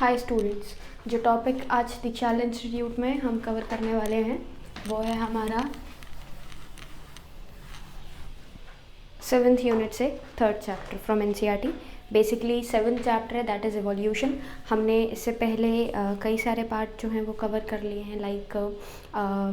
Hi students, जो topic आज दीक्षाला institute में हम कवर करने वाले हैं वो है हमारा 7th यूनिट से 3rd chapter from NCERT. Basically 7th chapter है, दैट इज़ एवोल्यूशन। हमने इससे पहले कई सारे पार्ट जो हैं वो कवर कर लिए हैं, like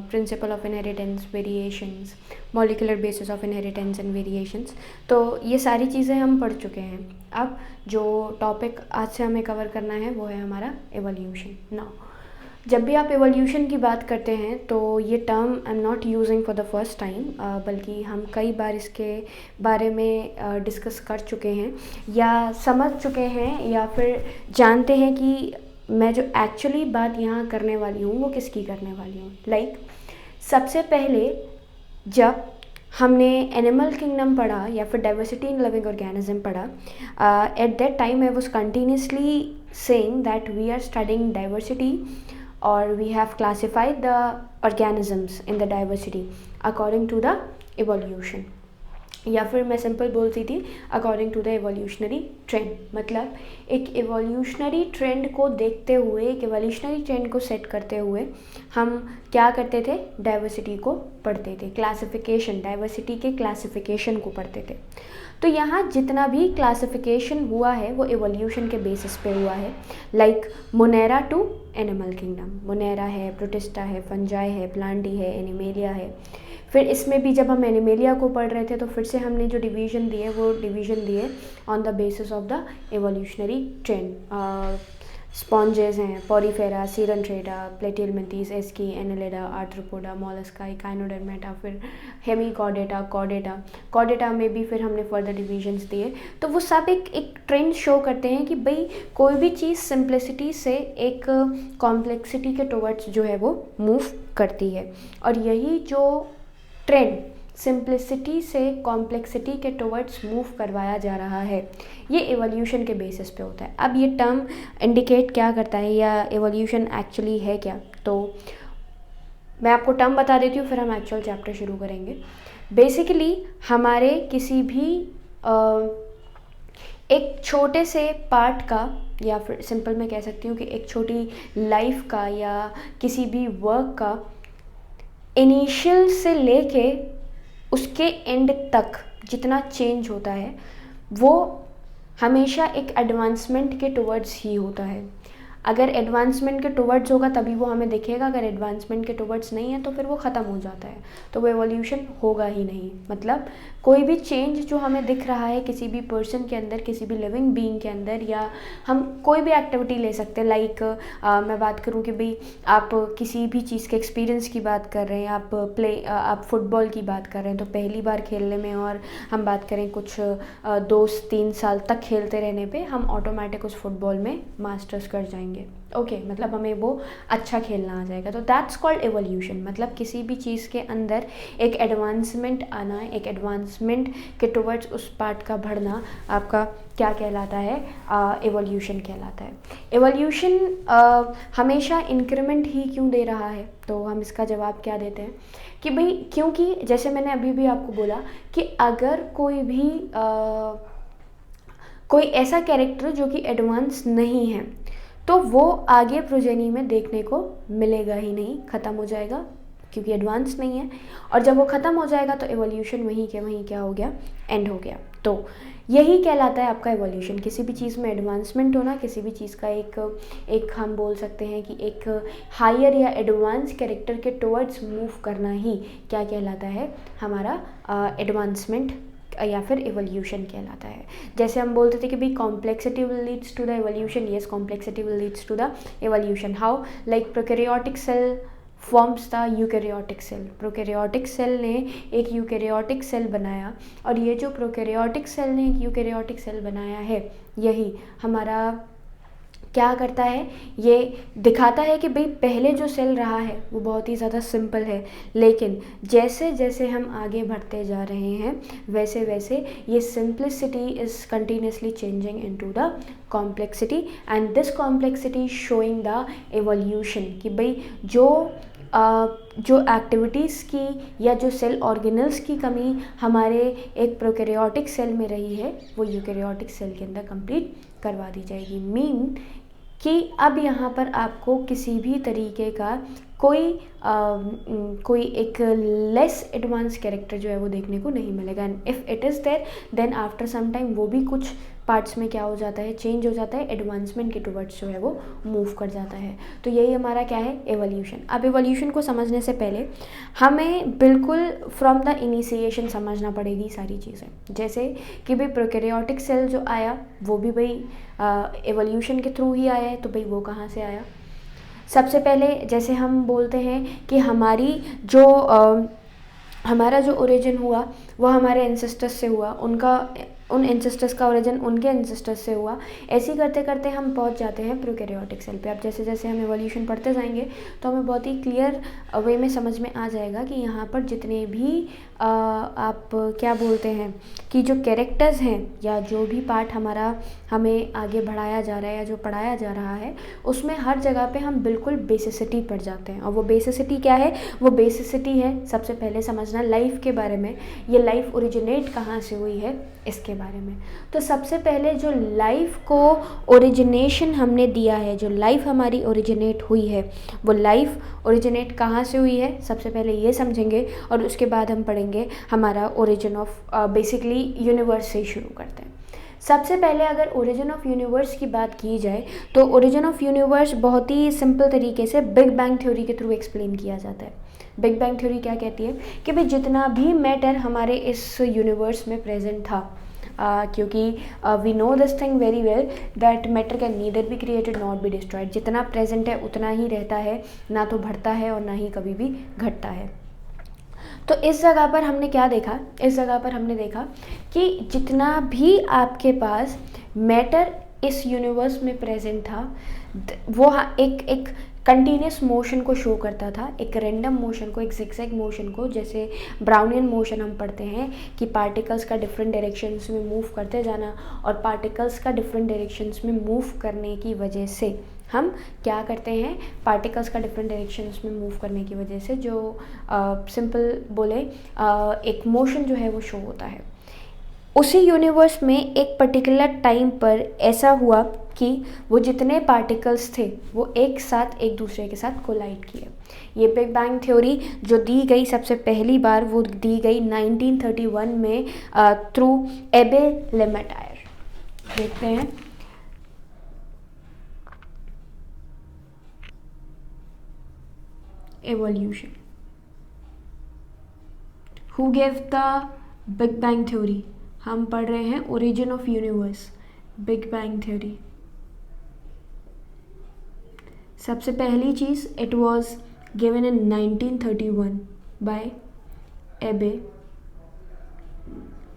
principle of inheritance, variations, molecular basis of inheritance and variations. तो ये सारी चीज़ें हम पढ़ चुके हैं। अब जो टॉपिक आज से हमें कवर करना है वो है हमारा एवोल्यूशन। नाउ जब भी आप एवोल्यूशन की बात करते हैं तो ये term I am not using for the first time, बल्कि हम कई बार इसके बारे में डिस्कस कर चुके हैं या समझ चुके हैं या फिर जानते हैं कि मैं जो एक्चुअली बात यहाँ करने वाली हूँ वो किसकी करने वाली हूँ। लाइक सबसे पहले जब हमने एनिमल किंगडम पढ़ा या फिर डाइवर्सिटी इन लिविंग ऑर्गेनिज्म पढ़ा, at that time I was continuously saying that we are studying diversity or we have classified the organisms in the diversity according to the evolution, या फिर मैं simple बोलती थी according to the evolutionary trend. मतलब एक evolutionary trend को देखते हुए, एक एवोल्यूशनरी ट्रेंड को सेट करते हुए हम क्या करते थे, डाइवर्सिटी को पढ़ते थे, क्लासिफिकेशन, डाइवर्सिटी के क्लासिफिकेशन को पढ़ते थे। तो यहाँ जितना भी क्लासिफिकेशन हुआ है वो एवोल्यूशन के बेसिस पे हुआ है। Like Monera to animal kingdom, Monera है, प्रोटिस्टा है, फंजाई है, प्लांटी है, एनिमेलिया है। फिर इसमें भी जब हम एनिमेलिया को पढ़ रहे थे तो फिर से हमने जो डिवीज़न दिए वो डिवीज़न दिए on the basis of the evolutionary trend. Sponges हैं, पॉरीफेरा, सीरनट्रेटा, प्लेटियलमेंथीज, एस्की, एनेलिडा, आर्थ्रोपोडा, मोलस्का, काइनोडर्मेटा, फिर हेमीकॉर्डेटा, कॉर्डेटा में भी फिर हमने फर्दर डिवीजन्स दिए। तो वो सब एक ट्रेंड शो करते हैं कि भाई कोई भी चीज़ सिंप्लिसिटी से एक कॉम्प्लेक्सिटी के टुवर्ड्स जो है वो मूव करती है, और यही जो ट्रेंड सिंप्लिसिटी से कॉम्प्लेक्सिटी के टुवर्ड्स मूव करवाया जा रहा है ये एवोल्यूशन के बेसिस पे होता है। अब ये टर्म इंडिकेट क्या करता है या एवोल्यूशन एक्चुअली है क्या, तो मैं आपको टर्म बता देती हूँ, फिर हम एक्चुअल चैप्टर शुरू करेंगे। बेसिकली हमारे किसी भी एक छोटे से पार्ट का, या फिर सिंपल मैं कह सकती हूँ कि एक छोटी लाइफ का या किसी भी वर्क का इनिशियल से लेके उसके एंड तक जितना चेंज होता है वो हमेशा एक एडवांसमेंट के टुवर्ड्स ही होता है। अगर एडवांसमेंट के टुवर्ड्स होगा तभी वो हमें दिखेगा, अगर एडवांसमेंट के टुवर्ड्स नहीं है तो फिर वो ख़त्म हो जाता है, तो वो एवोल्यूशन होगा ही नहीं। मतलब कोई भी चेंज जो हमें दिख रहा है किसी भी पर्सन के अंदर, किसी भी लिविंग बीइंग के अंदर, या हम कोई भी एक्टिविटी ले सकते हैं। लाइक मैं बात करूँ कि भाई आप किसी भी चीज़ के एक्सपीरियंस की बात कर रहे हैं, आप फुटबॉल की बात कर रहे हैं तो पहली बार खेलने में, और हम बात करें कुछ 2-3 साल तक खेलते रहने पे हम ऑटोमेटिक उस फुटबॉल में मास्टर्स कर जाएंगे। ओके, मतलब हमें वो अच्छा खेलना आ जाएगा। तो दैट्स कॉल्ड एवोल्यूशन। मतलब किसी भी चीज़ के अंदर एक एडवांसमेंट आना, एक एडवांसमेंट के टुवर्ड्स उस पार्ट का बढ़ना आपका क्या कहलाता है, एवोल्यूशन कहलाता है। एवोल्यूशन हमेशा इंक्रीमेंट ही क्यों दे रहा है, तो हम इसका जवाब क्या देते हैं कि भाई क्योंकि जैसे मैंने अभी भी आपको बोला कि अगर कोई ऐसा कैरेक्टर जो कि एडवांस नहीं है तो वो आगे प्रोजेनी में देखने को मिलेगा ही नहीं, ख़त्म हो जाएगा क्योंकि एडवांस नहीं है। और जब वो ख़त्म हो जाएगा तो एवोल्यूशन वहीं के वहीं क्या हो गया, एंड हो गया। तो यही कहलाता है आपका एवोल्यूशन। किसी भी चीज़ में एडवांसमेंट होना, किसी भी चीज़ का एक हम बोल सकते हैं कि एक हायर या एडवांस कैरेक्टर के टुवर्ड्स मूव करना ही क्या कहलाता है, हमारा एडवांसमेंट या फिर एवोल्यूशन कहलाता है। जैसे हम बोलते थे कि भाई complexity will leads to the evolution, yes complexity will leads to the evolution. How, like prokaryotic cell forms the eukaryotic cell. Prokaryotic cell ने एक यूकैरियोटिक सेल बनाया, और ये जो प्रोकैरियोटिक सेल ने एक यूकैरियोटिक सेल बनाया है यही हमारा क्या करता है, ये दिखाता है कि भाई पहले जो सेल रहा है वो बहुत ही ज़्यादा सिंपल है, लेकिन जैसे जैसे हम आगे बढ़ते जा रहे हैं वैसे वैसे ये simplicity is continuously changing into the complexity, and this complexity showing the evolution कि भाई जो एक्टिविटीज़ की या जो सेल ऑर्गेनल्स की कमी हमारे एक प्रोकैरियोटिक सेल में रही है वो यूकैरियोटिक सेल के अंदर कंप्लीट करवा दी जाएगी। मीन कि अब यहाँ पर आपको किसी भी तरीके का कोई एक लेस एडवांस कैरेक्टर जो है वो देखने को नहीं मिलेगा। And if it is there then after some time वो भी कुछ पार्ट्स में क्या हो जाता है, चेंज हो जाता है, एडवांसमेंट के टुवर्ड्स जो है वो मूव कर जाता है। तो यही हमारा क्या है, एवोल्यूशन। अब एवोल्यूशन को समझने से पहले हमें बिल्कुल फ्रॉम द इनिशिएशन समझना पड़ेगी सारी चीज़ें। जैसे कि भाई प्रोकैरियोटिक सेल जो आया वो भी भाई एवोल्यूशन के थ्रू ही आया है, तो भाई वो कहाँ से आया। सबसे पहले जैसे हम बोलते हैं कि हमारा जो ओरिजिन हुआ वो हमारे एंसेस्टर्स से हुआ, उन एंसेस्टर्स का ओरिजिन उनके एंसेस्टर्स से हुआ। ऐसे ही करते करते हम पहुंच जाते हैं प्रोकैरियोटिक सेल पे। अब जैसे जैसे हम एवोल्यूशन पढ़ते जाएंगे तो हमें बहुत ही क्लियर वे में समझ में आ जाएगा कि यहाँ पर जितने भी आप क्या बोलते हैं कि जो कैरेक्टर्स हैं या जो भी पार्ट हमें आगे बढ़ाया जा रहा है या जो पढ़ाया जा रहा है, उसमें हर जगह पे हम बिल्कुल बेसिसिटी पढ़ जाते हैं। और वो बेसिसिटी क्या है, वो बेसिसिटी है सबसे पहले समझना लाइफ के बारे में, ये लाइफ ओरिजिनेट कहाँ से हुई है इसके बारे में। तो सबसे पहले जो लाइफ को ओरिजिनेशन हमने दिया है, जो लाइफ हमारी ओरिजिनेट हुई है, वो लाइफ ओरिजिनेट कहाँ से हुई है सबसे पहले ये समझेंगे, और उसके बाद हम पढ़ेंगे हमारा ओरिजिन ऑफ बेसिकली यूनिवर्स से शुरू करते हैं। सबसे पहले अगर ओरिजिन ऑफ यूनिवर्स की बात की जाए तो ओरिजिन ऑफ यूनिवर्स बहुत ही सिंपल तरीके से बिग बैंग थ्योरी के थ्रू एक्सप्लेन किया जाता है। बिग बैंग थ्योरी क्या कहती है कि भाई जितना भी मैटर हमारे इस यूनिवर्स में प्रेजेंट था, क्योंकि we know this thing very well that matter can neither be created not be destroyed. जितना प्रेजेंट है उतना ही रहता है, ना तो बढ़ता है और ना ही कभी भी घटता है। तो इस जगह पर हमने क्या देखा, इस जगह पर हमने देखा कि जितना भी आपके पास मैटर इस यूनिवर्स में प्रेजेंट था वो एक कंटिन्यूस मोशन को शो करता था, एक रैंडम मोशन को, एक जिगजैग मोशन को। जैसे ब्राउनियन मोशन हम पढ़ते हैं कि पार्टिकल्स का डिफरेंट डायरेक्शंस में मूव करते जाना, और पार्टिकल्स का डिफरेंट डायरेक्शंस में मूव करने की वजह से हम क्या करते हैं, पार्टिकल्स का डिफरेंट डायरेक्शंस में मूव करने की वजह से जो सिंपल बोले एक मोशन जो है वो शो होता है। उसी यूनिवर्स में एक पर्टिकुलर टाइम पर ऐसा हुआ कि वो जितने पार्टिकल्स थे वो एक साथ एक दूसरे के साथ कोलाइड किए। ये बिग बैंग थ्योरी जो दी गई सबसे पहली बार, वो दी गई 1931 में थ्रू एबे लेमेटायर। देखते हैं evolution, who gave the big bang theory. हम पढ़ रहे हैं origin of universe, big bang theory. सबसे पहली चीज़, it was given in 1931 by Abbe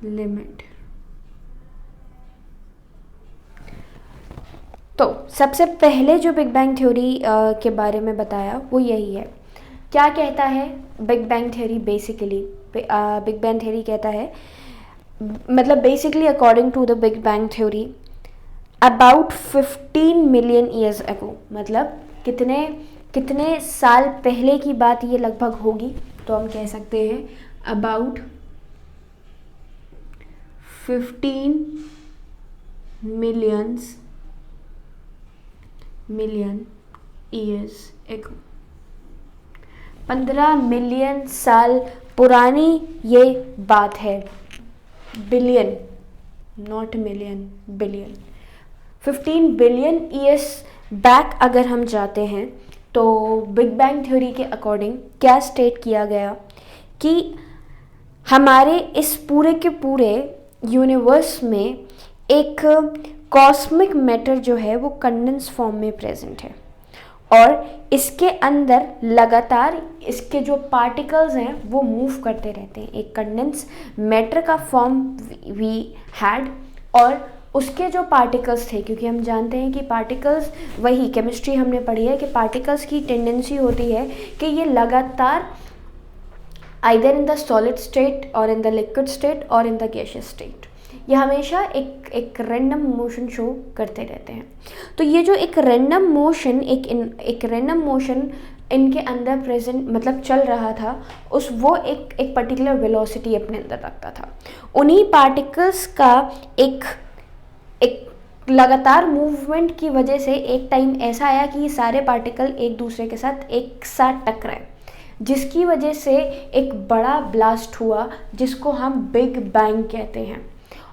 Lemaitre. तो सबसे पहले जो बिग बैंग थ्योरी के बारे में बताया वो यही है। क्या कहता है big bang theory? Basically big bang theory कहता है, मतलब basically according to the big bang theory about 15 million years ago, मतलब कितने साल पहले की बात ये लगभग होगी, तो हम कह सकते हैं about 15 million years ago. 15 million साल पुरानी ये बात है। Billion, not million, billion. 15 billion years back अगर हम जाते हैं तो बिग बैंग थ्योरी के अकॉर्डिंग क्या स्टेट किया गया कि हमारे इस पूरे के पूरे यूनिवर्स में एक कॉस्मिक मैटर जो है वो कंडेंस फॉर्म में प्रेजेंट है, और इसके अंदर लगातार इसके जो पार्टिकल्स हैं वो मूव करते रहते हैं। एक कंडेंस मैटर का फॉर्म वी हैड, और उसके जो पार्टिकल्स थे, क्योंकि हम जानते हैं कि पार्टिकल्स, वही केमिस्ट्री हमने पढ़ी है कि पार्टिकल्स की टेंडेंसी होती है कि ये लगातार either in the solid state और इन द लिक्विड स्टेट और इन द गैसियस स्टेट, ये हमेशा एक रैंडम मोशन शो करते रहते हैं। तो ये जो एक रैंडम मोशन एक रैंडम मोशन इनके अंदर प्रेजेंट मतलब चल रहा था, वो एक पर्टिकुलर वेलोसिटी अपने अंदर रखता था। उन्हीं पार्टिकल्स का एक लगातार मूवमेंट की वजह से एक टाइम ऐसा आया कि ये सारे पार्टिकल एक दूसरे के साथ एक साथ टकराए, जिसकी वजह से एक बड़ा ब्लास्ट हुआ जिसको हम बिग बैंग कहते हैं।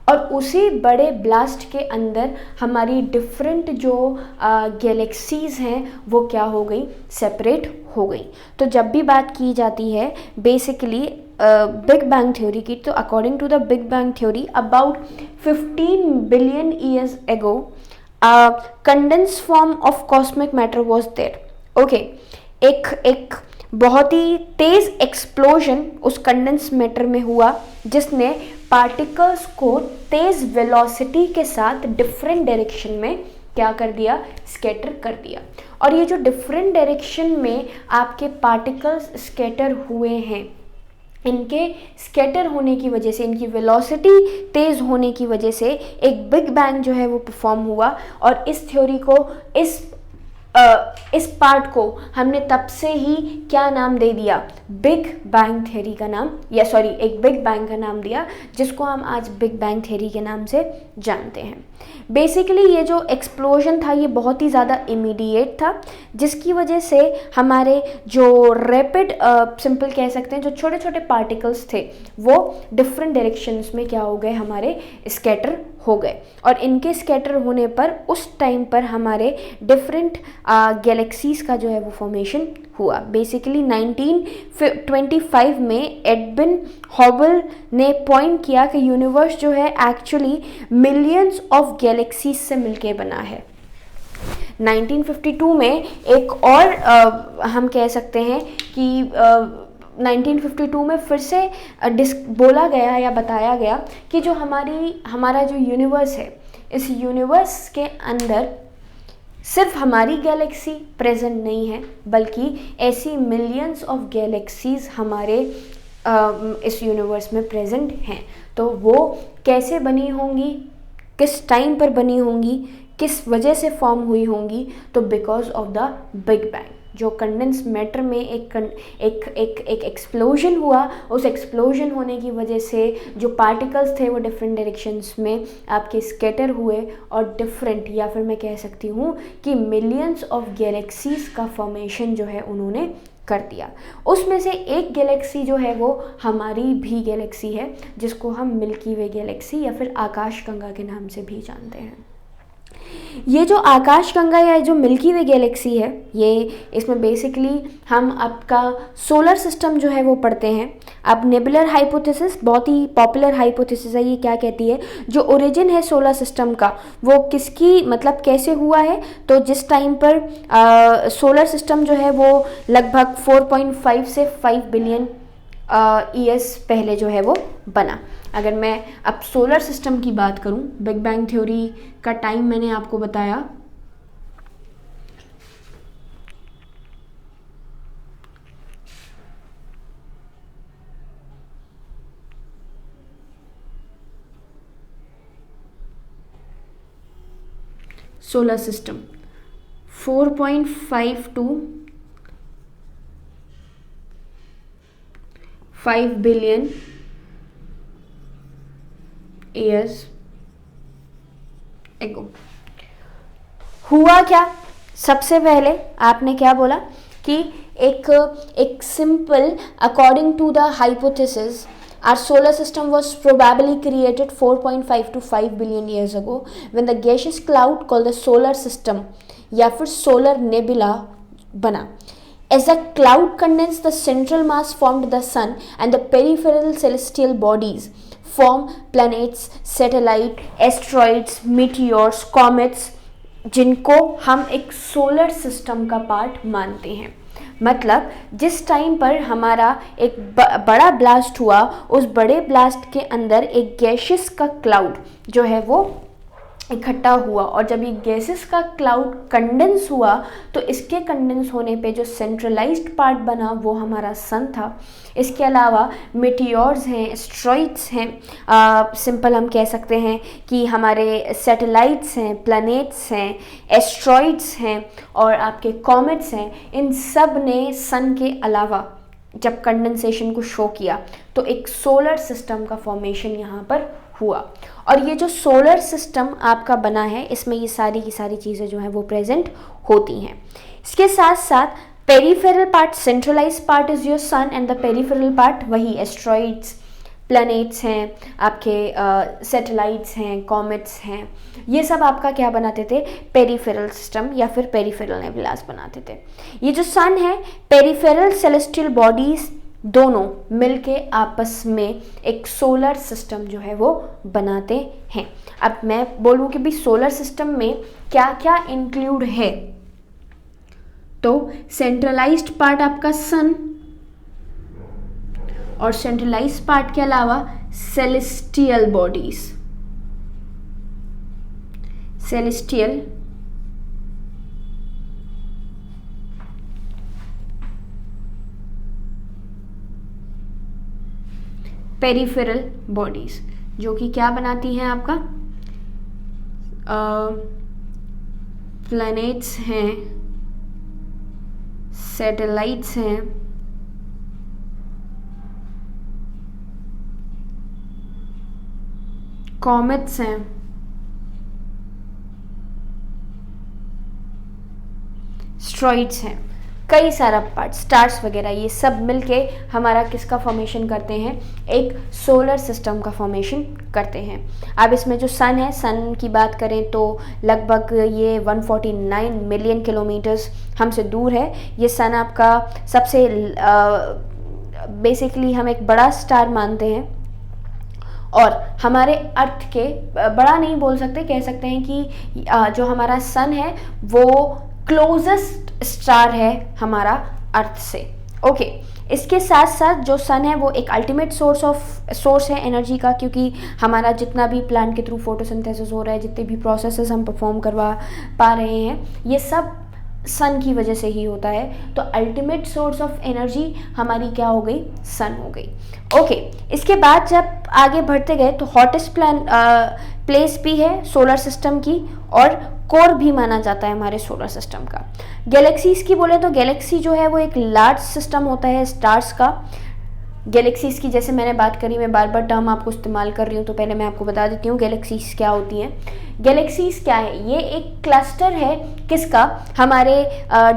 और उसी बड़े ब्लास्ट के अंदर हमारी डिफरेंट जो गैलेक्सीज़ हैं वो क्या हो गई, सेपरेट हो गई। तो जब भी बात की जाती है बेसिकली बिग बैंग थ्योरी की, तो according to the big bang theory about 15 billion years ago condense form of cosmic matter was there. Okay, एक बहुत ही तेज एक्सप्लोजन उस कंडेंस मैटर में हुआ जिसने पार्टिकल्स को तेज वेलोसिटी के साथ डिफरेंट डायरेक्शन में क्या कर दिया, स्कैटर कर दिया। और ये जो डिफरेंट डायरेक्शन में आपके पार्टिकल्स स्कैटर हुए हैं, इनके स्कैटर होने की वजह से, इनकी वेलोसिटी तेज़ होने की वजह से एक बिग बैंग जो है वो परफॉर्म हुआ। और इस थ्योरी को, इस पार्ट को हमने तब से ही क्या नाम दे दिया, बिग बैंग थ्योरी का नाम, या सॉरी एक बिग बैंग का नाम दिया, जिसको हम आज बिग बैंग थ्योरी के नाम से जानते हैं। बेसिकली ये जो एक्सप्लोजन था ये बहुत ही ज़्यादा इमीडिएट था, जिसकी वजह से हमारे जो रैपिड सिंपल कह सकते हैं जो छोटे छोटे पार्टिकल्स थे वो डिफरेंट डायरेक्शंस में क्या हो गए, हमारे स्कैटर हो गए। और इनके स्कैटर होने पर उस टाइम पर हमारे डिफरेंट गैलेक्सीज का जो है वो फॉर्मेशन हुआ। बेसिकली 1925 में एडविन हॉबल ने पॉइंट किया कि यूनिवर्स जो है एक्चुअली मिलियंस ऑफ गैलेक्सीज से मिलके बना है। 1952 में एक और हम कह सकते हैं कि 1952 में फिर से बोला गया या बताया गया कि जो हमारा जो यूनिवर्स है, इस यूनिवर्स के अंदर सिर्फ हमारी गैलेक्सी प्रेजेंट नहीं है, बल्कि ऐसी मिलियंस ऑफ गैलेक्सीज हमारे इस यूनिवर्स में प्रेजेंट हैं। तो वो कैसे बनी होंगी, किस टाइम पर बनी होंगी, किस वजह से फॉर्म हुई होंगी, तो because of the big bang. जो कंडेंस मैटर में एक एक्सप्लोजन हुआ, उस एक्सप्लोजन होने की वजह से जो पार्टिकल्स थे वो डिफरेंट डायरेक्शंस में आपके स्कैटर हुए और डिफरेंट, या फिर मैं कह सकती हूँ कि मिलियंस ऑफ गैलेक्सीज का फॉर्मेशन जो है उन्होंने कर दिया। उसमें से एक गैलेक्सी जो है वो हमारी भी गैलेक्सी है, जिसको हम मिल्की वे गैलेक्सी या फिर आकाशगंगा के नाम से भी जानते हैं। ये जो आकाशगंगा या जो मिल्की वे गैलेक्सी है, ये इसमें बेसिकली हम आपका सोलर सिस्टम जो है वो पढ़ते हैं। अब नेबुलर हाइपोथेसिस बहुत ही पॉपुलर हाइपोथेसिस है। ये क्या कहती है, जो ओरिजिन है सोलर सिस्टम का वो किसकी मतलब कैसे हुआ है, तो जिस टाइम पर सोलर सिस्टम जो है वो लगभग 4.5 से 5 बिलियन ईयर्स पहले जो है वो बना। अगर मैं अब सोलर सिस्टम की बात करूं, बिग बैंग थ्योरी का टाइम मैंने आपको बताया, solar system 4.5 to 5 billion years एगो। हुआ क्या, सबसे पहले आपने क्या बोला कि एक simple according to the hypothesis our solar system was probably created 4.5 to 5 billion years ago when the gaseous cloud called the solar system या फिर solar nebula बना। As the cloud condensed, the central mass formed the sun and the peripheral celestial bodies form planets, satellite, asteroids, meteors, comets, जिनको हम एक solar system का part मानते हैं। मतलब जिस टाइम पर हमारा एक बड़ा ब्लास्ट हुआ, उस बड़े ब्लास्ट के अंदर एक गैसेस का क्लाउड जो है वो इकट्ठा हुआ, और जब ये गैसेस का क्लाउड कंडेंस हुआ तो इसके कंडेंस होने पे जो सेंट्रलाइज्ड पार्ट बना वो हमारा सन था। इसके अलावा मेटियोर्स हैं, एस्ट्रॉइड्स हैं, सिंपल हम कह सकते हैं कि हमारे सैटेलाइट्स हैं, प्लैनेट्स हैं, एस्ट्रॉइड्स हैं और आपके कॉमेट्स हैं। इन सब ने सन के अलावा जब कंडेंसेशन को शो किया तो एक सोलर सिस्टम का फॉर्मेशन यहाँ पर हुआ। और ये जो सोलर सिस्टम आपका बना है, इसमें ये सारी की सारी चीज़ें जो हैं वो प्रेजेंट होती हैं। इसके साथ साथ peripheral part, centralize part is your sun and the peripheral part वही एस्ट्रॉइड्स, प्लैनेट्स हैं, आपके सैटेलाइट्स हैं, कॉमेट्स हैं, ये सब आपका क्या बनाते थे, पेरिफेरल सिस्टम या फिर पेरिफेरल नेबुलास बनाते थे। ये जो सन है, पेरिफेरल सेलेस्टियल बॉडीज दोनों मिलके आपस में एक सोलर सिस्टम जो है वो बनाते हैं। अब मैं बोलूँ कि भी सोलर सिस्टम में क्या क्या इंक्लूड है, तो सेंट्रलाइज्ड पार्ट आपका सन और सेंट्रलाइज्ड पार्ट के अलावा celestial bodies, celestial peripheral bodies, जो कि क्या बनाती हैं आपका, प्लैनेट्स हैं, सैटेलाइट्स हैं, कॉमेट्स हैं, एस्ट्रॉइड्स हैं, कई सारा पार्ट, स्टार्स वगैरह, ये सब मिलके हमारा किसका फॉर्मेशन करते हैं, एक सोलर सिस्टम का फॉर्मेशन करते हैं। अब इसमें जो सन है, सन की बात करें तो लगभग ये 149 मिलियन किलोमीटर्स हमसे दूर है। ये सन आपका सबसे बेसिकली हम एक बड़ा स्टार मानते हैं, और हमारे अर्थ के, बड़ा नहीं बोल सकते, कह सकते हैं कि जो हमारा सन है वो क्लोजेस्ट स्टार है हमारा अर्थ से। ओके, इसके साथ साथ जो सन है वो एक अल्टीमेट सोर्स है एनर्जी का, क्योंकि हमारा जितना भी प्लांट के थ्रू फोटोसिंथेसिस हो रहा है, जितने भी प्रोसेसेस हम परफॉर्म करवा पा रहे हैं, ये सब सन की वजह से ही होता है। तो अल्टीमेट सोर्स ऑफ एनर्जी हमारी क्या हो गई, सन हो गई। ओके, इसके बाद जब आगे बढ़ते गए तो हॉटेस्ट प्लेस भी है सोलर सिस्टम की, और कोर भी माना जाता है हमारे सोलर सिस्टम का। गैलेक्सीज की बोले तो गैलेक्सी जो है वो एक लार्ज सिस्टम होता है स्टार्स का। गैलेक्सीज की जैसे मैंने बात करी, मैं बार बार टर्म आपको इस्तेमाल कर रही हूँ, तो पहले मैं आपको बता देती हूँ गैलेक्सीज क्या होती हैं। गैलेक्सीज क्या है, ये एक क्लस्टर है किसका, हमारे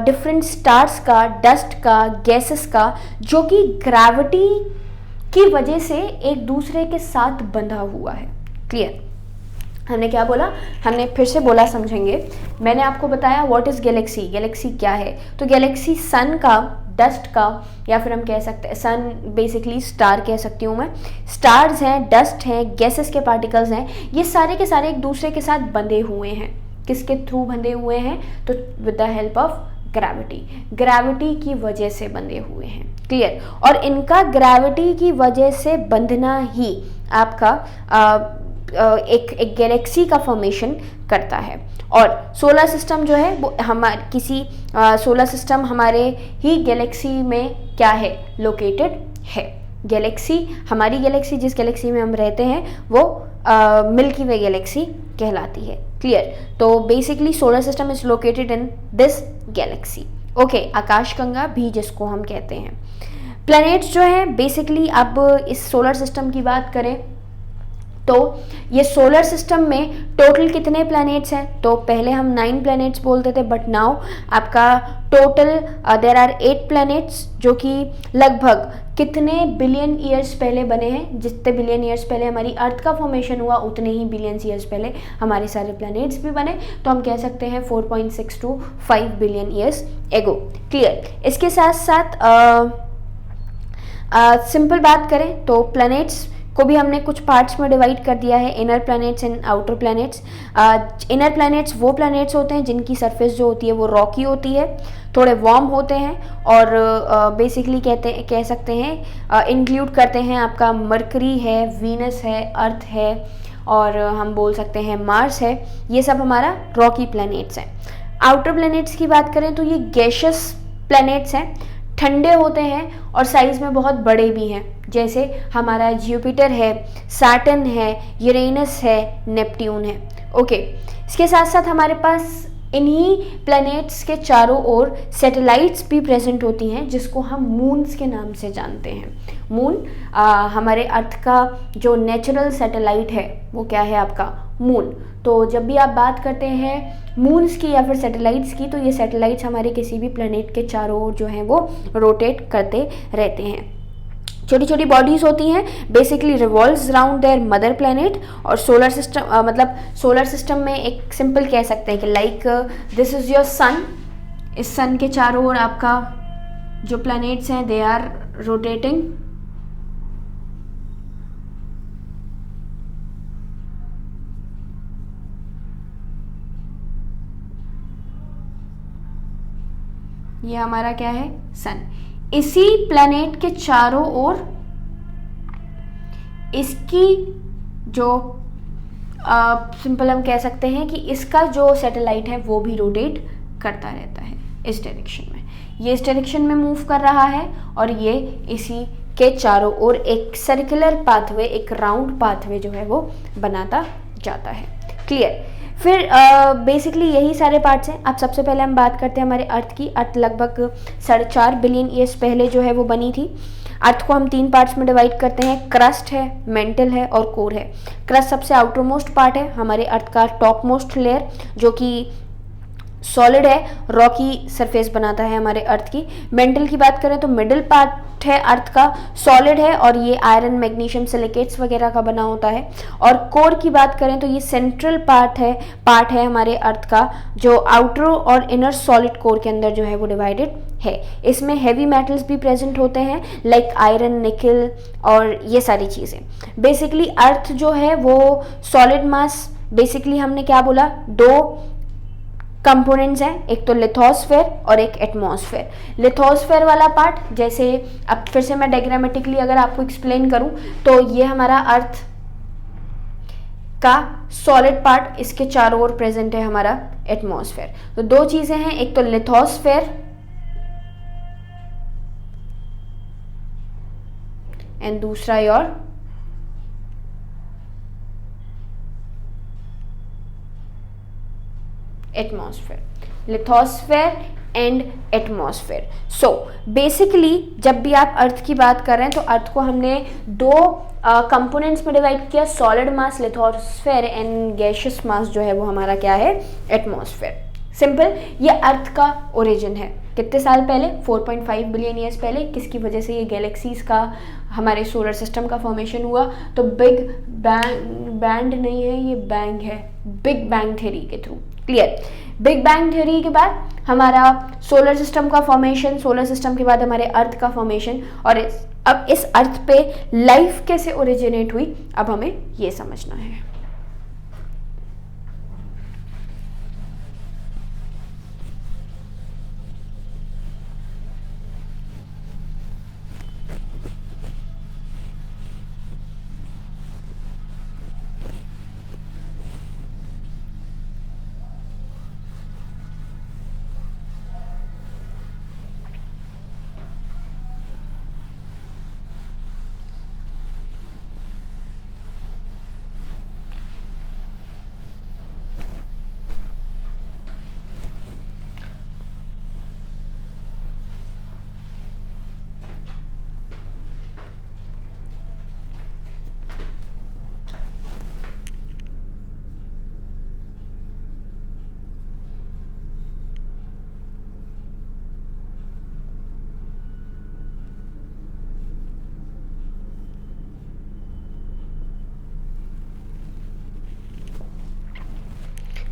डिफरेंट स्टार्स का, डस्ट का, गैसेस का, जो कि ग्रेविटी की वजह से एक दूसरे के साथ बंधा हुआ है। क्लियर? हमने क्या बोला, हमने फिर से बोला, समझेंगे। मैंने आपको बताया व्हाट इज गैलेक्सी, गैलेक्सी क्या है। तो गैलेक्सी सन का, डस्ट का, या फिर हम कह सकते हैं सन बेसिकली स्टार कह सकती हूँ मैं, स्टार्स हैं, डस्ट हैं, गैसेस के पार्टिकल्स हैं, ये सारे के सारे एक दूसरे के साथ बंधे हुए हैं। किसके थ्रू बंधे हुए हैं, तो with the help of gravity, gravity की वजह से बंधे हुए हैं। क्लियर? और इनका ग्रेविटी की वजह से बंधना ही आपका एक गैलेक्सी का फॉर्मेशन करता है। और सोलर सिस्टम जो है वो सोलर सिस्टम हमारे ही गैलेक्सी में क्या है, लोकेटेड है। गैलेक्सी, हमारी गैलेक्सी, जिस गैलेक्सी में हम रहते हैं वो मिल्की वे गैलेक्सी कहलाती है। क्लियर? तो basically solar system is located in this Galaxy. Okay, आकाशगंगा भी जिसको हम कहते हैं। प्लैनेट्स जो है बेसिकली, अब इस सोलर सिस्टम की बात करें तो ये सोलर सिस्टम में टोटल कितने प्लैनेट्स हैं, तो पहले हम 9 प्लैनेट्स बोलते थे, बट नाउ आपका टोटल देयर आर 8 प्लैनेट्स, जो कि लगभग कितने बिलियन ईयर्स पहले बने हैं। जितने बिलियन ईयर्स पहले हमारी अर्थ का फॉर्मेशन हुआ, उतने ही बिलियन ईयर्स पहले हमारे सारे प्लैनेट्स भी बने। तो हम कह सकते हैं 4.6 to 5 बिलियन ईयर्स एगो। क्लियर? इसके साथ साथ सिंपल बात करें तो प्लैनेट्स को भी हमने कुछ पार्ट्स में डिवाइड कर दिया है, inner planets and outer planets. Inner planets वो प्लैनेट्स होते हैं जिनकी सरफेस जो होती है वो रॉकी होती है, थोड़े वार्म होते हैं, और बेसिकली कह सकते हैं इंक्लूड करते हैं आपका मरकरी है, वीनस है, अर्थ है, और हम बोल सकते हैं मार्स है। ये सब हमारा रॉकी प्लैनेट्स हैं। आउटर प्लैनेट्स की बात करें तो ये गैशियस प्लैनेट्स हैं, ठंडे होते हैं और साइज में बहुत बड़े भी हैं, जैसे हमारा जुपिटर है, सैटर्न है, यूरेनस है, नेपट्यून है। ओके, इसके साथ साथ हमारे पास इन्हीं प्लैनेट्स के चारों ओर सैटेलाइट्स भी प्रेजेंट होती हैं जिसको हम मून्स के नाम से जानते हैं। मून हमारे अर्थ का जो नेचुरल सैटेलाइट है वो क्या है आपका मून। तो जब भी आप बात करते हैं मून्स की या फिर सैटेलाइट्स की, तो ये सैटेलाइट्स हमारे किसी भी प्लैनेट के चारों ओर जो हैं वो रोटेट करते रहते हैं। छोटी छोटी बॉडीज होती हैं, basically revolves around there mother planet. और सोलर सिस्टम मतलब सोलर सिस्टम में एक सिंपल कह सकते हैं कि लाइक दिस इज योर सन। इस सन के चारों ओर आपका जो प्लैनेट्स हैं दे आर रोटेटिंग। ये हमारा क्या है सन। इसी प्लैनेट के चारों ओर इसकी जो सिंपल हम कह सकते हैं कि इसका जो सैटेलाइट है वो भी रोटेट करता रहता है इस डायरेक्शन में। ये इस डायरेक्शन में मूव कर रहा है और ये इसी के चारों ओर एक सर्कुलर पाथवे, एक राउंड पाथवे जो है वो बनाता जाता है। क्लियर। फिर बेसिकली यही सारे पार्ट्स हैं। अब सबसे पहले हम बात करते हैं हमारे अर्थ की। अर्थ लगभग 4.5 बिलियन ईयर्स पहले जो है वो बनी थी। अर्थ को हम 3 पार्ट्स में डिवाइड करते हैं, क्रस्ट है, मेंटल है और कोर है। क्रस्ट सबसे आउटर मोस्ट पार्ट है हमारे अर्थ का, टॉप मोस्ट लेयर जो कि सॉलिड है, रॉकी सरफेस बनाता है हमारे अर्थ की। मेंटल की बात करें तो मिडिल पार्ट है अर्थ का, सॉलिड है और ये आयरन, मैग्नीशियम, सिलिकेट्स वगैरह का बना होता है। और कोर की बात करें तो ये सेंट्रल पार्ट है हमारे अर्थ का, जो आउटर और इनर सॉलिड कोर के अंदर जो है वो डिवाइडेड है। इसमें हैवी मेटल्स भी प्रेजेंट होते हैं लाइक आयरन, निकल और ये सारी चीज़ें। बेसिकली अर्थ जो है वो सॉलिड मास, बेसिकली हमने क्या बोला, 2 कंपोनेंट्स हैं, एक तो लिथोस्फेयर और एक एटमॉस्फेयर। लिथोस्फेयर वाला पार्ट, जैसे अब फिर से मैं डायग्रामेटिकली अगर आपको एक्सप्लेन करूं तो ये हमारा अर्थ का सॉलिड पार्ट, इसके चारों ओर प्रेजेंट है हमारा एटमॉस्फेयर। तो 2 चीजें हैं, एक तो लिथोस्फेयर एंड दूसरा your atmosphere. Lithosphere and atmosphere. So basically जब भी आप अर्थ की बात कर रहे हैं तो अर्थ को हमने 2 कंपोनेंट्स में डिवाइड किया, solid mass lithosphere and gaseous mass जो है वो हमारा क्या है एटमॉस्फेयर। सिंपल। ये अर्थ का ओरिजिन है कितने साल पहले, 4.5 बिलियन ईयर्स पहले। किसकी वजह से ये गैलेक्सीज का, हमारे सोलर सिस्टम का फॉर्मेशन हुआ, तो बिग बैंड नहीं है, ये बैंग है, बिग बैंग थ्योरी के through. Clear. Big bang theory के बाद हमारा सोलर सिस्टम का फॉर्मेशन, सोलर सिस्टम के बाद हमारे अर्थ का फॉर्मेशन, और अब इस अर्थ पे लाइफ कैसे ओरिजिनेट हुई अब हमें ये समझना है।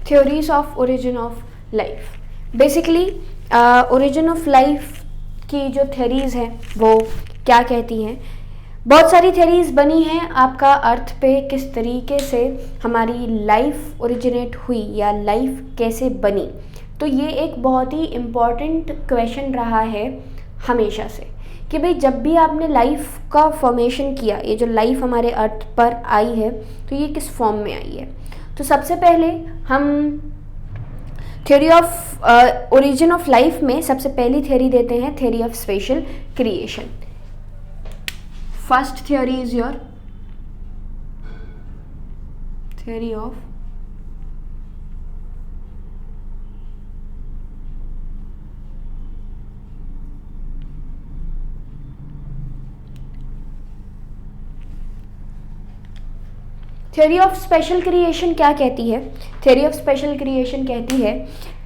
Theories of origin of life. Basically origin of life की जो थ्योरीज हैं वो क्या कहती हैं, बहुत सारी थ्योरीज बनी हैं आपका अर्थ पे किस तरीके से हमारी लाइफ ओरिजिनेट हुई या लाइफ कैसे बनी। तो ये एक बहुत ही इम्पॉर्टेंट क्वेश्चन रहा है हमेशा से कि भाई जब भी आपने लाइफ का फॉर्मेशन किया, ये जो लाइफ हमारे अर्थ पर आई है तो ये किस फॉर्म में आई है। तो सबसे पहले हम theory of origin of life में सबसे पहली थ्योरी देते हैं theory of special creation. First theory is your theory of theory of special creation क्या कहती है? थ्योरी ऑफ स्पेशल क्रिएशन कहती है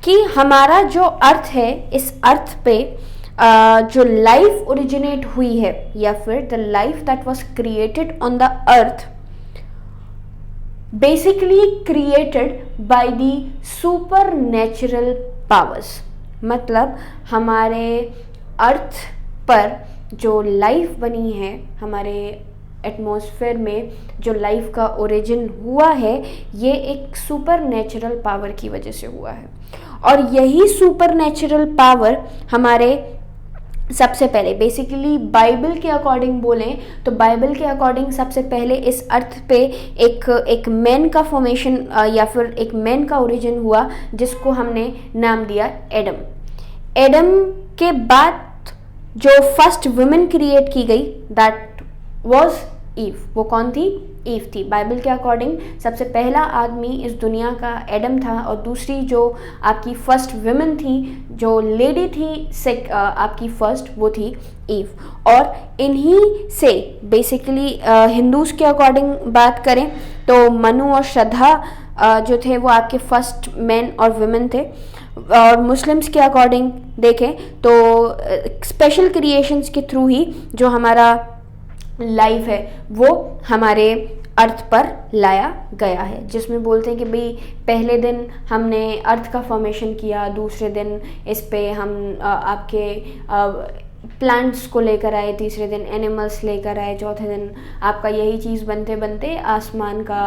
कि हमारा जो अर्थ है, इस अर्थ पे जो लाइफ ओरिजिनेट हुई है, या फिर the life that was created on the earth basically created by the super natural powers. मतलब हमारे अर्थ पर जो लाइफ बनी है, हमारे एटमॉस्फेयर में जो लाइफ का ओरिजिन हुआ है, ये एक सुपर नेचुरल पावर की वजह से हुआ है। और यही सुपर नेचुरल पावर हमारे सबसे पहले बेसिकली बाइबल के अकॉर्डिंग बोलें तो बाइबल के अकॉर्डिंग सबसे पहले इस अर्थ पे एक मैन का फॉर्मेशन या फिर एक मैन का ओरिजिन हुआ, जिसको हमने नाम दिया एडम। एडम के बाद जो फर्स्ट वुमेन क्रिएट की गई दैट वाज ईव। वो कौन थी? ईव थी। बाइबल के अकॉर्डिंग सबसे पहला आदमी इस दुनिया का एडम था, और दूसरी जो आपकी फर्स्ट वुमेन थी, जो लेडी थी आपकी फर्स्ट, वो थी ईव। और इन्हीं से बेसिकली हिंदूज़ के अकॉर्डिंग बात करें तो मनु और श्रद्धा जो थे वो आपके फर्स्ट मैन और वुमेन थे। और मुस्लिम्स के अकॉर्डिंग देखें तो स्पेशल क्रिएशंस के थ्रू ही जो हमारा लाइफ है वो हमारे अर्थ पर लाया गया है, जिसमें बोलते हैं कि भाई पहले दिन हमने अर्थ का फॉर्मेशन किया, दूसरे दिन इस पे हम आपके प्लांट्स को लेकर आए, तीसरे दिन एनिमल्स लेकर आए, चौथे दिन आपका यही चीज़ बनते बनते आसमान का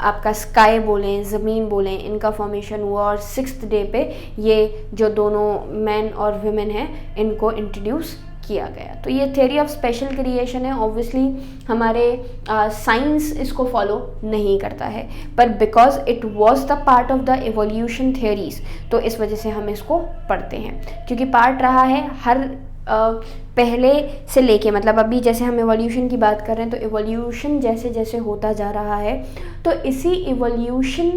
आपका स्काई बोलें, ज़मीन बोलें, इनका फॉर्मेशन हुआ। और 6th डे पे ये जो दोनों मैन और वुमेन हैं इनको इंट्रोड्यूस किया गया। तो ये थ्योरी ऑफ स्पेशल क्रिएशन है। ऑब्वियसली हमारे साइंस इसको फॉलो नहीं करता है, पर because it was the part of the evolution theories, तो इस वजह से हम इसको पढ़ते हैं, क्योंकि पार्ट रहा है हर पहले से लेके, मतलब अभी जैसे हम एवोल्यूशन की बात कर रहे हैं तो एवोल्यूशन जैसे जैसे होता जा रहा है, तो इसी एवोल्यूशन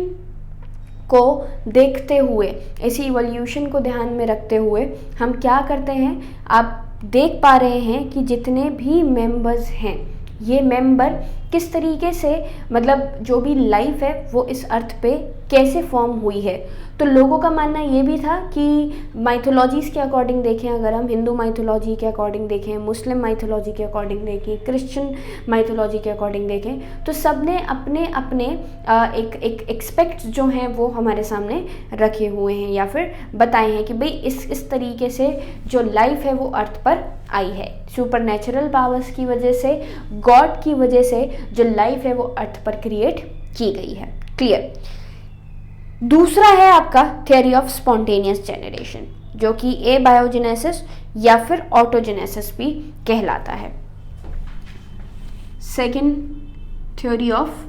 को देखते हुए, इसी इवोल्यूशन को ध्यान में रखते हुए हम क्या करते हैं, आप देख पा रहे हैं कि जितने भी मेंबर्स हैं, ये मेंबर किस तरीके से, मतलब जो भी लाइफ है वो इस अर्थ पे कैसे फॉर्म हुई है। तो लोगों का मानना ये भी था कि माइथोलॉजीज़ के अकॉर्डिंग देखें, अगर हम हिंदू माइथोलॉजी के अकॉर्डिंग देखें, मुस्लिम माइथोलॉजी के अकॉर्डिंग देखें, क्रिश्चियन माइथोलॉजी के अकॉर्डिंग देखें, तो सब ने अपने अपने एक एक्सपेक्ट्स जो हैं वो हमारे सामने रखे हुए हैं या फिर बताए हैं कि भाई इस तरीके से जो लाइफ है वो अर्थ पर आई है, सुपर नेचुरल पावर्स की वजह से, गॉड की वजह से जो लाइफ है वो अर्थ पर क्रिएट की गई है। क्लियर। दूसरा है आपका थ्योरी ऑफ स्पॉन्टेनियस जेनरेशन, जो कि एबायोजेनेसिस या फिर ऑटोजेनेसिस भी कहलाता है। Second theory of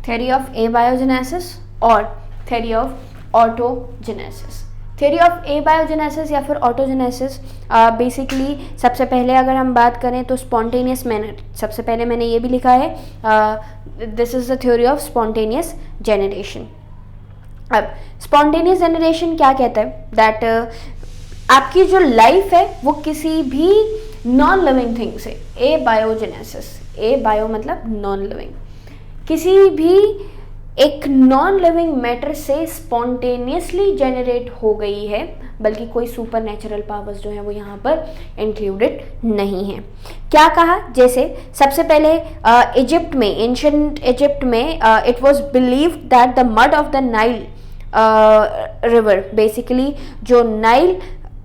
theory of abiogenesis और theory of autogenesis. Theory of abiogenesis या फिर ऑटोजेनेसिस बेसिकली सबसे पहले अगर हम बात करें तो स्पॉन्टेनियस मैनर, सबसे पहले मैंने ये भी लिखा है, this is the theory of spontaneous generation. अब स्पॉन्टेनियस जेनरेशन क्या कहता है, दैट आपकी जो लाइफ है वो किसी भी नॉन लिविंग थिंग से, ए बायोजेनेसिस, ए बायो मतलब नॉन लिविंग, किसी भी एक नॉन लिविंग मैटर से स्पॉन्टेनियसली जेनरेट हो गई है, बल्कि कोई सुपर नेचुरल पावर्स जो है वो यहाँ पर इंक्लूडेड नहीं है। क्या कहा, जैसे सबसे पहले इजिप्ट में, एंशिएंट इजिप्ट में it was believed that the mud of the Nile river, basically जो नाइल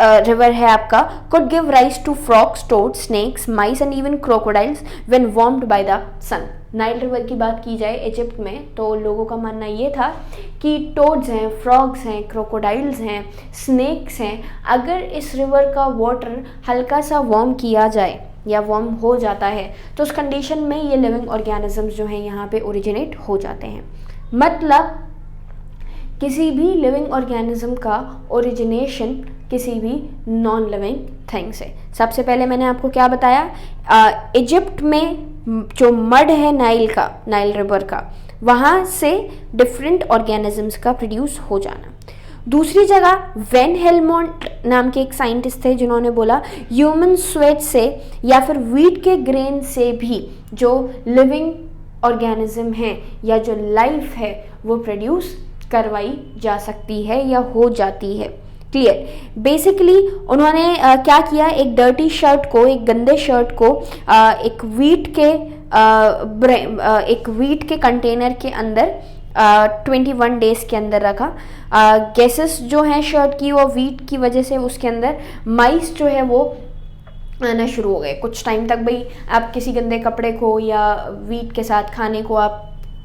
रिवर है आपका, could give rise to frogs, toads, snakes, mice and even crocodiles when warmed by the sun। Nile river की बात की जाए Egypt में तो लोगों का मानना ये था कि टोड्स हैं, फ्रॉग्स हैं, क्रोकोडाइल्स हैं, स्नेक्स हैं, अगर इस रिवर का वाटर हल्का सा वार्म किया जाए या वर्म हो जाता है तो उस कंडीशन में ये लिविंग ऑर्गेनिजम्स जो हैं यहाँ पे ओरिजिनेट हो जाते हैं। मतलब किसी भी लिविंग ऑर्गेनिज्म का ओरिजिनेशन किसी भी नॉन लिविंग थिंग से। सबसे पहले मैंने आपको क्या बताया, इजिप्ट में जो मड है नाइल रिवर का, वहाँ से डिफरेंट ऑर्गेनिजम्स का प्रोड्यूस हो जाना। दूसरी जगह वेन हेलमोंट नाम के एक साइंटिस्ट थे जिन्होंने बोला ह्यूमन स्वेट से या फिर वीट के ग्रेन से भी जो लिविंग ऑर्गेनिज्म है या जो लाइफ है वो प्रोड्यूस करवाई जा सकती है या हो जाती है। क्लियर। बेसिकली उन्होंने क्या किया, एक डर्टी शर्ट को, एक गंदे शर्ट को एक वीट के कंटेनर के अंदर 21 डेज के अंदर रखा। गैसेस जो हैं शर्ट की, वो वीट की वजह से उसके अंदर माइस जो है वो आना शुरू हो गए। कुछ टाइम तक भाई आप किसी गंदे कपड़े को या वीट के साथ खाने को आप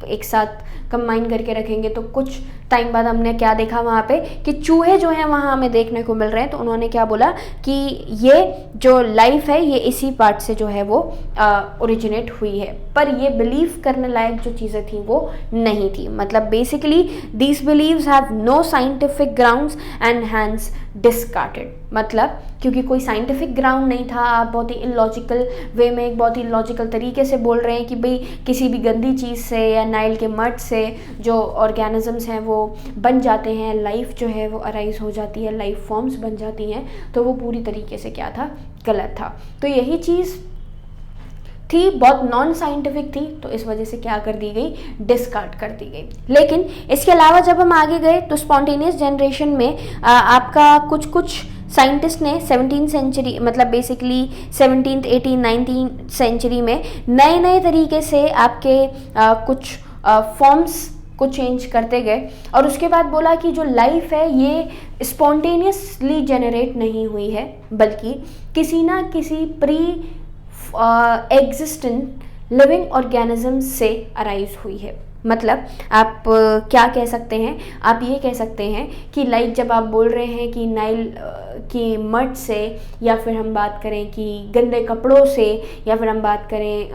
एक साथ कंबाइन करके रखेंगे तो कुछ टाइम बाद हमने क्या देखा वहाँ पे कि चूहे जो हैं वहाँ हमें देखने को मिल रहे हैं। तो उन्होंने क्या बोला कि ये जो लाइफ है ये इसी पार्ट से जो है वो ओरिजिनेट हुई है, पर ये बिलीव करने लायक जो चीज़ें थी वो नहीं थी। मतलब basically these believes have no scientific grounds and hence discarded. मतलब क्योंकि कोई साइंटिफिक ग्राउंड नहीं था, आप बहुत ही इलॉजिकल वे में, एक बहुत ही लॉजिकल तरीके से बोल रहे हैं कि भाई किसी भी गंदी चीज़ से या नाइल के मड से जो ऑर्गेनिजम्स हैं वो बन जाते हैं, लाइफ जो है वो अराइज हो जाती है, लाइफ फॉर्म्स बन जाती हैं, तो वो पूरी तरीके से क्या था, गलत था। तो यही चीज़ थी, बहुत नॉन साइंटिफिक थी, तो इस वजह से क्या कर दी गई, डिस्कार्ड कर दी गई। लेकिन इसके अलावा जब हम आगे गए तो स्पॉन्टेनियस जनरेशन में आपका कुछ साइंटिस्ट ने 17th सेंचुरी, मतलब basically 17th 18th 19th century में नए तरीके से आपके कुछ फॉर्म्स को चेंज करते गए और उसके बाद बोला कि जो लाइफ है ये स्पॉन्टेनियसली जनरेट नहीं हुई है, बल्कि किसी ना किसी प्री एग्जिस्टेंट लिविंग ऑर्गेनिज्म से अराइज हुई है। मतलब आप क्या कह सकते हैं, आप ये कह सकते हैं कि लाइक जब आप बोल रहे हैं कि नाइल की मड से, या फिर हम बात करें कि गंदे कपड़ों से, या फिर हम बात करें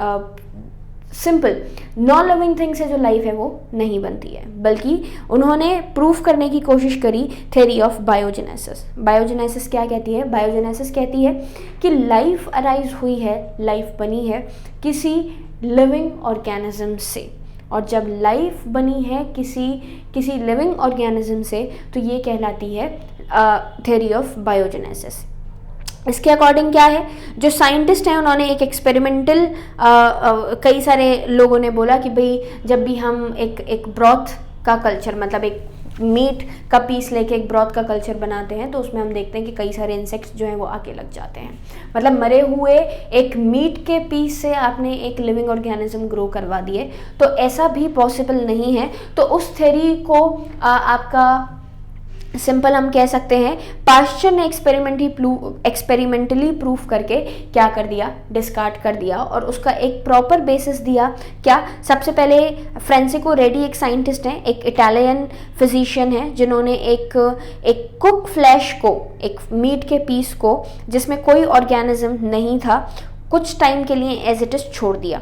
सिंपल नॉन लिविंग थिंग से जो लाइफ है वो नहीं बनती है, बल्कि उन्होंने प्रूफ करने की कोशिश करी थ्योरी ऑफ बायोजेनेसिस। बायोजेनेसिस क्या कहती है, बायोजेनेसिस कहती है कि लाइफ अराइज हुई है, लाइफ बनी है किसी लिविंग ऑर्गेनिज्म से, और जब लाइफ बनी है किसी लिविंग ऑर्गेनिज्म से तो ये कहलाती है थ्योरी ऑफ बायोजेनेसिस। इसके अकॉर्डिंग क्या है, जो साइंटिस्ट हैं उन्होंने एक एक्सपेरिमेंटल कई सारे लोगों ने बोला कि भाई जब भी हम एक ब्रॉथ का कल्चर, मतलब एक मीट का पीस लेके एक ब्रॉथ का कल्चर बनाते हैं तो उसमें हम देखते हैं कि कई सारे इंसेक्ट्स जो हैं वो आके लग जाते हैं। मतलब मरे हुए एक मीट के पीस से आपने एक लिविंग ऑर्गेनिज्म ग्रो करवा दिए, तो ऐसा भी पॉसिबल नहीं है। तो उस थ्योरी को आपका सिंपल हम कह सकते हैं पाश्चर ने एक्सपेरिमेंटली प्रूफ करके क्या कर दिया, डिस्कार्ड कर दिया, और उसका एक प्रॉपर बेसिस दिया। क्या, सबसे पहले फ्रांसिस्को रेडी एक साइंटिस्ट हैं, एक इटालियन फिजिशियन है, जिन्होंने एक कुक फ्लैश को, एक मीट के पीस को जिसमें कोई ऑर्गेनिज्म नहीं था, कुछ टाइम के लिए एज इट इज छोड़ दिया।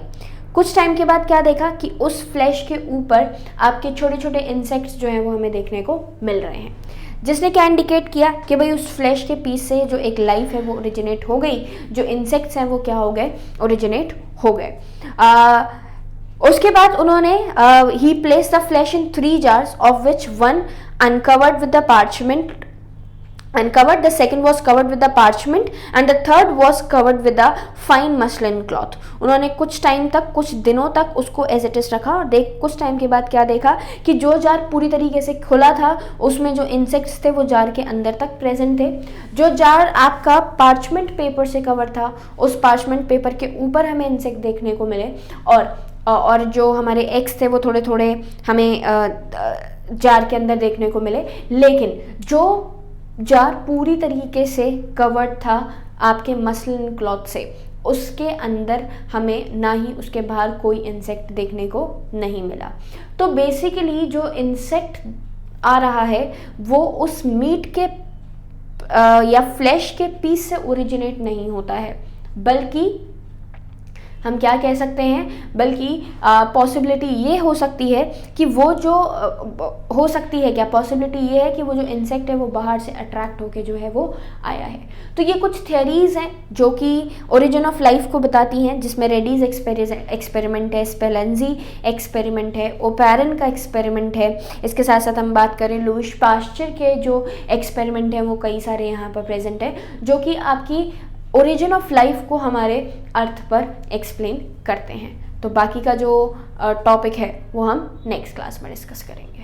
कुछ टाइम के बाद क्या देखा कि उस फ्लैश के ऊपर आपके छोटे छोटे इंसेक्ट्स जो हैं वो हमें देखने को मिल रहे हैं, जिसने क्या इंडिकेट किया कि भाई उस फ्लैश के पीस से जो एक लाइफ है वो ओरिजिनेट हो गई, जो इंसेक्ट्स हैं वो क्या हो गए, ओरिजिनेट हो गए। उसके बाद उन्होंने ही place the flask in 3 jars of which 1 uncovered with the parchment, uncovered, the second was covered with the parchment and the third was covered with the fine muslin cloth। उन्होंने कुछ टाइम तक, कुछ दिनों तक उसको एज इट इज रखा और कुछ टाइम के बाद क्या देखा कि जो जार पूरी तरीके से खुला था उसमें जो इंसेक्ट्स थे वो जार के अंदर तक प्रेजेंट थे। जो जार आपका पार्चमेंट पेपर से कवर था उस पार्चमेंट पेपर के ऊपर हमें इंसेक्ट देखने को मिले, और जो हमारे एग्स थे वो थोड़े थोड़े हमें जार के अंदर देखने को मिले। लेकिन जो जार पूरी तरीके से कवर्ड था आपके मसलिन क्लॉथ से, उसके अंदर हमें ना ही उसके बाहर कोई इंसेक्ट देखने को नहीं मिला। तो बेसिकली जो इंसेक्ट आ रहा है वो उस मीट के या फ्लैश के पीस से ओरिजिनेट नहीं होता है, बल्कि हम क्या कह सकते हैं, बल्कि पॉसिबिलिटी ये हो सकती है कि वो जो हो सकती है, क्या पॉसिबिलिटी ये है कि वो जो इंसेक्ट है वो बाहर से अट्रैक्ट होके जो है वो आया है। तो ये कुछ थियरीज़ हैं जो कि ओरिजिन ऑफ लाइफ को बताती हैं, जिसमें रेडीज एक्सपेरिमेंट है, स्पेलेंजी एक्सपेरिमेंट है, ओपैरन का एक्सपेरिमेंट है। इसके साथ साथ हम बात करें लुईस पाश्चर के जो एक्सपेरिमेंट हैं वो कई सारे यहाँ पर प्रेजेंट है, जो कि आपकी ओरिजिन ऑफ लाइफ को हमारे अर्थ पर एक्सप्लेन करते हैं। तो बाकी का जो टॉपिक है वो हम नेक्स्ट क्लास में डिस्कस करेंगे।